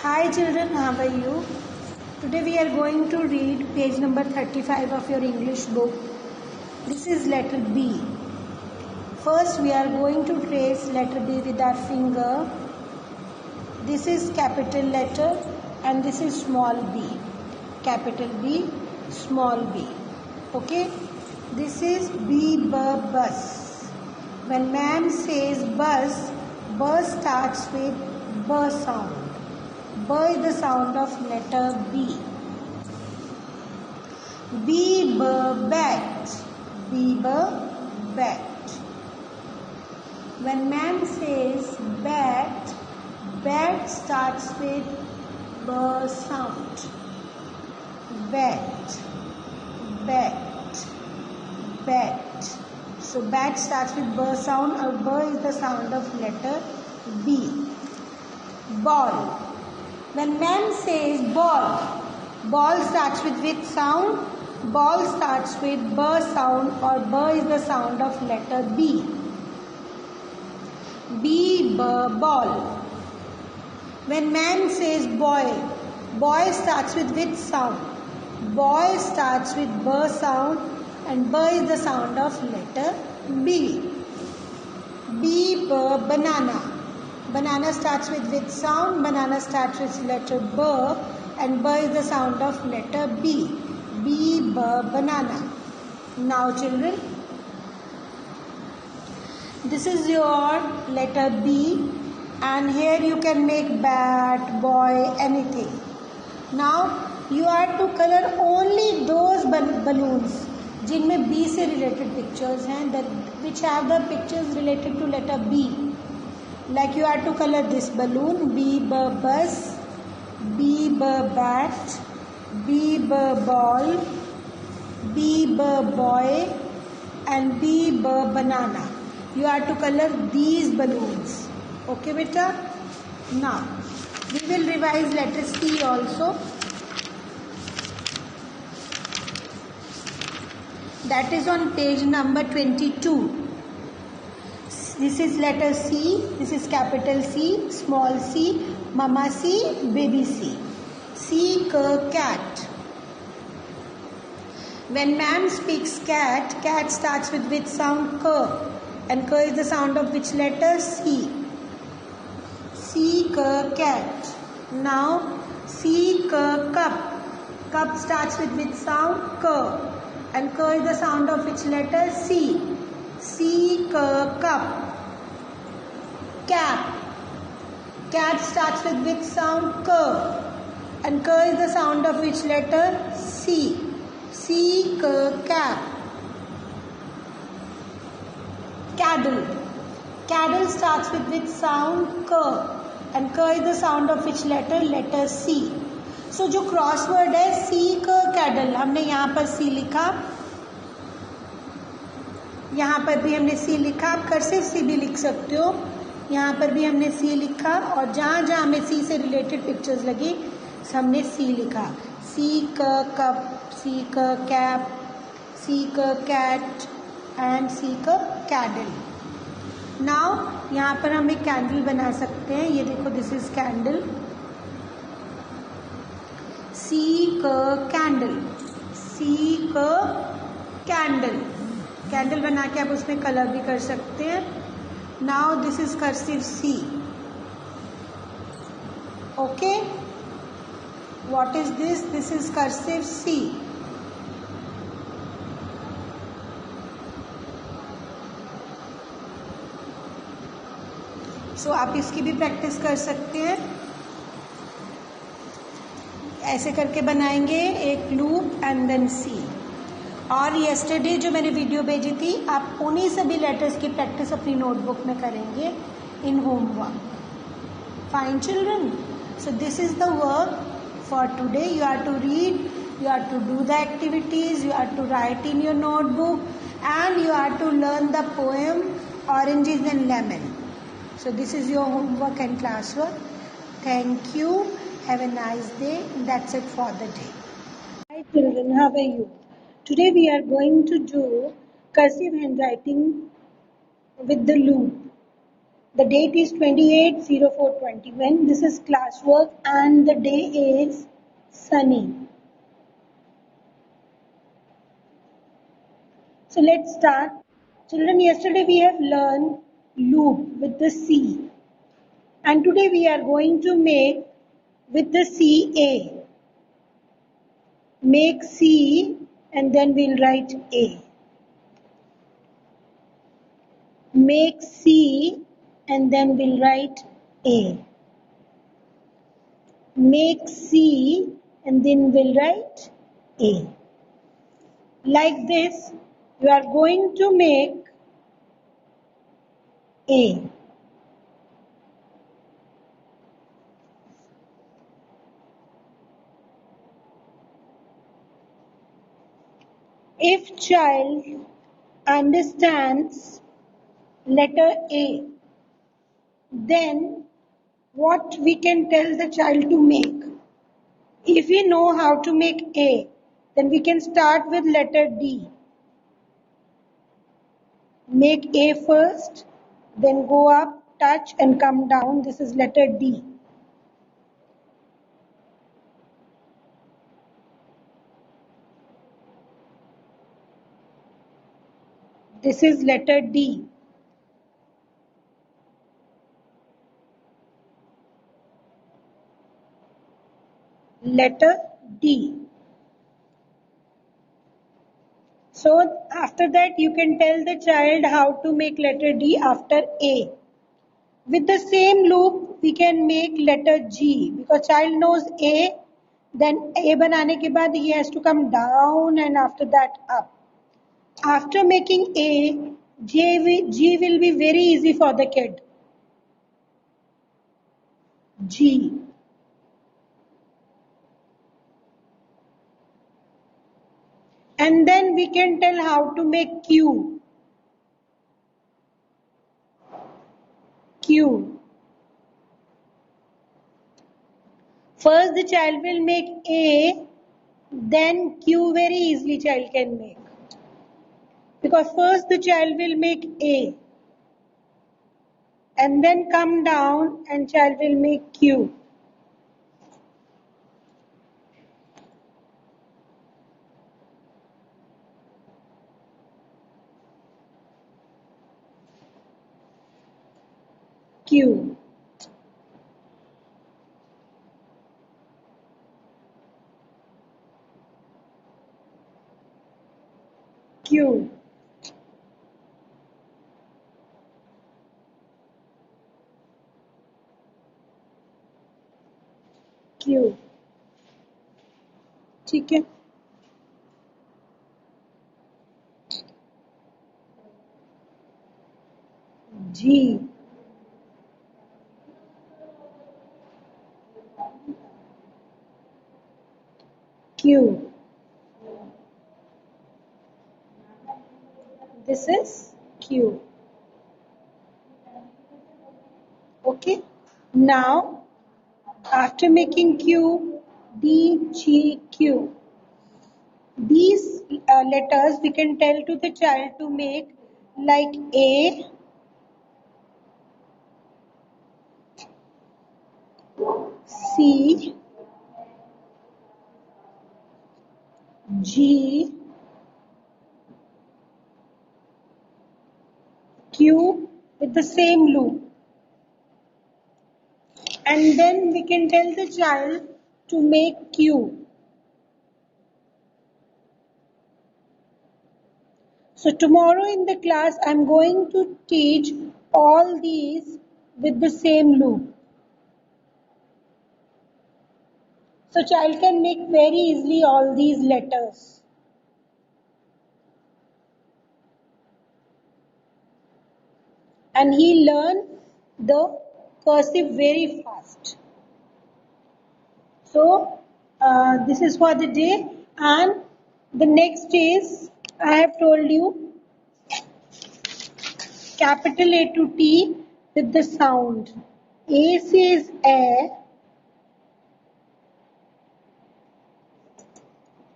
Hi children, how are you? Today we are going to read page number 35 of your English book. This is letter B. First we are going to trace letter B with our finger. This is capital letter and this is small b. Capital B, small b. Okay? This is bus. When ma'am says bus starts with b sound. B is the sound of letter B. Bat. Bat. When ma'am says bat starts with B sound. Bat. So bat starts with B sound, or B is the sound of letter B. Ball. When ma'am says ball starts with which sound? Ball starts with B sound, or B is the sound of letter B. Ball. When ma'am says boy starts with which sound? Boy starts with B sound, and B is the sound of letter B. Banana. Banana starts with which sound? Banana starts with letter B, and B is the sound of letter B. Banana. Now children, this is your letter B, and here you can make bat, boy, anything. Now you are to color only those balloons जिनमें B से related pictures हैं, that which have the pictures related to letter B. Like you are to color this balloon, bus, bat, ball, boy, and banana. You are to color these balloons. Okay, beta? Now, we will revise letter C also. That is on page number 22. This is letter C. This is capital C, small c, mama C, baby C. Cat. When ma'am speaks cat starts with which sound? K. And K is the sound of which letter? C. Cat. Now, cup. Cup starts with which sound? K. And K is the sound of which letter? C. Cup. Cap. Cat starts with which sound? K. And K is the sound of which letter? C. Cap. Caddle. Caddle starts with which sound? K. And K is the sound of which letter? Letter C. So जो crossword है सी का cattle, हमने यहाँ पर सी लिखा, यहाँ पर भी हमने सी लिखा. आप कर्सिव सी भी लिख सकते हो. यहाँ पर भी हमने सी लिखा, और जहाँ जहाँ हमें सी से रिलेटेड पिक्चर्स लगी हमने सी लिखा. सी का कप, सी का कैप, सी का कैट, एंड सी का कैडल. नाउ यहाँ पर हम एक कैंडल बना सकते हैं. ये देखो, दिस इज कैंडल. सी का कैंडल. कैंडल बना के आप उसमें कलर भी कर सकते हैं. Now this is cursive C. Okay, what is this? This is cursive C. So आप इसकी भी प्रैक्टिस कर सकते हैं. ऐसे करके बनाएंगे एक लूप एंड देन सी. और येस्टरडे जो मैंने वीडियो भेजी थी, आप उन्हीं सभी लेटर्स की प्रैक्टिस अपनी नोटबुक में करेंगे in homework. Fine children, so this is the work for today. You are to read, you are to do the activities, you are to write in your notebook, and you are to learn the poem Oranges and Lemon. So this is your homework and classwork. Thank you. Have a nice day. That's it for the day. Hi children, how are you? Today we are going to do cursive handwriting with the loop. The date is 28/04/21. This is classwork and the day is sunny. So let's start. Children, yesterday we have learned loop with the C. And today we are going to make with the CA. Make C and then we'll write A. Make C and then we'll write A. Make C and then we'll write A. Like this, you are going to make A. If child understands letter A, then what we can tell the child to make? If we know how to make A, then we can start with letter D. Make A first, then go up, touch and come down. This is letter D. This is letter D. Letter D. So after that you can tell the child how to make letter D after A. With the same loop we can make letter G because child knows A, then A banane ke baad he has to come down and after that up. After making A, G will be very easy for the kid. G. And then we can tell how to make Q. Q. First the child will make A, then Q very easily child can make. Because first the child will make A and then come down and child will make Q. Q. Q. Q. ठीक है. G. Q. This is Q. Okay. Now, after making Q, D, G, Q. These letters we can tell to the child to make like A, C, G, Q with the same loop. And then we can tell the child to make Q. So tomorrow in the class I am going to teach all these with the same loop. So child can make very easily all these letters. And he learn the cursive very fast. So this is for the day, and the next is I have told you capital A to T with the sound. A says air,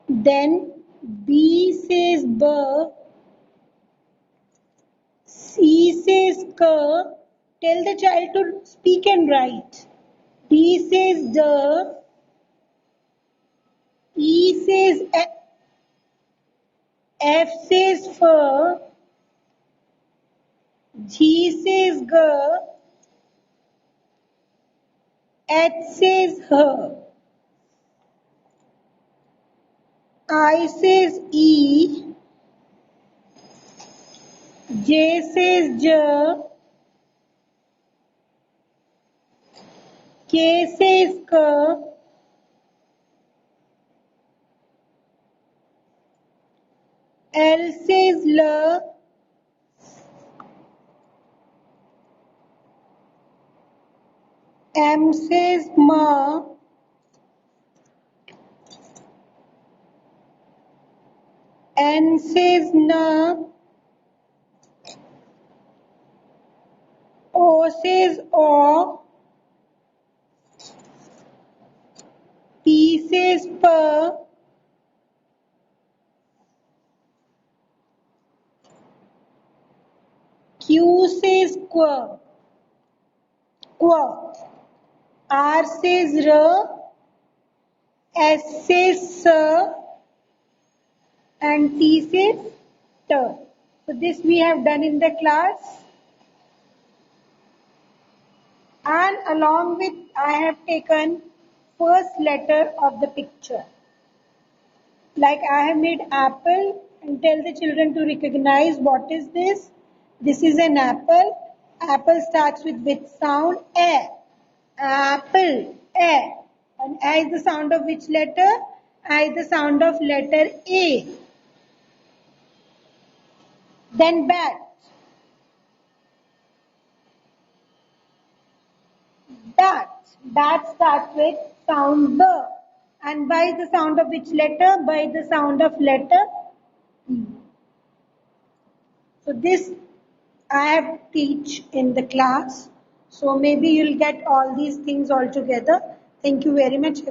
then B says B, C says K, Tell the child to speak and write. D says the, E says F says fur, G says g, H says her, I says E, J says j, K says k, L says l, M says ma, N says na, O says o, P says p, Q says qu, R says r, S says s, and T says t. So this we have done in the class. And along with I have taken first letter of the picture. Like I have made apple and tell the children to recognize what is this. This is an apple. Apple starts with which sound? A. Apple. A. And A is the sound of which letter? A is the sound of letter A. Then bat. Bat. Bat starts with sound B. And by the sound of which letter? By the sound of letter E. So this I have teach in the class. So maybe you'll get all these things all together. Thank you very much.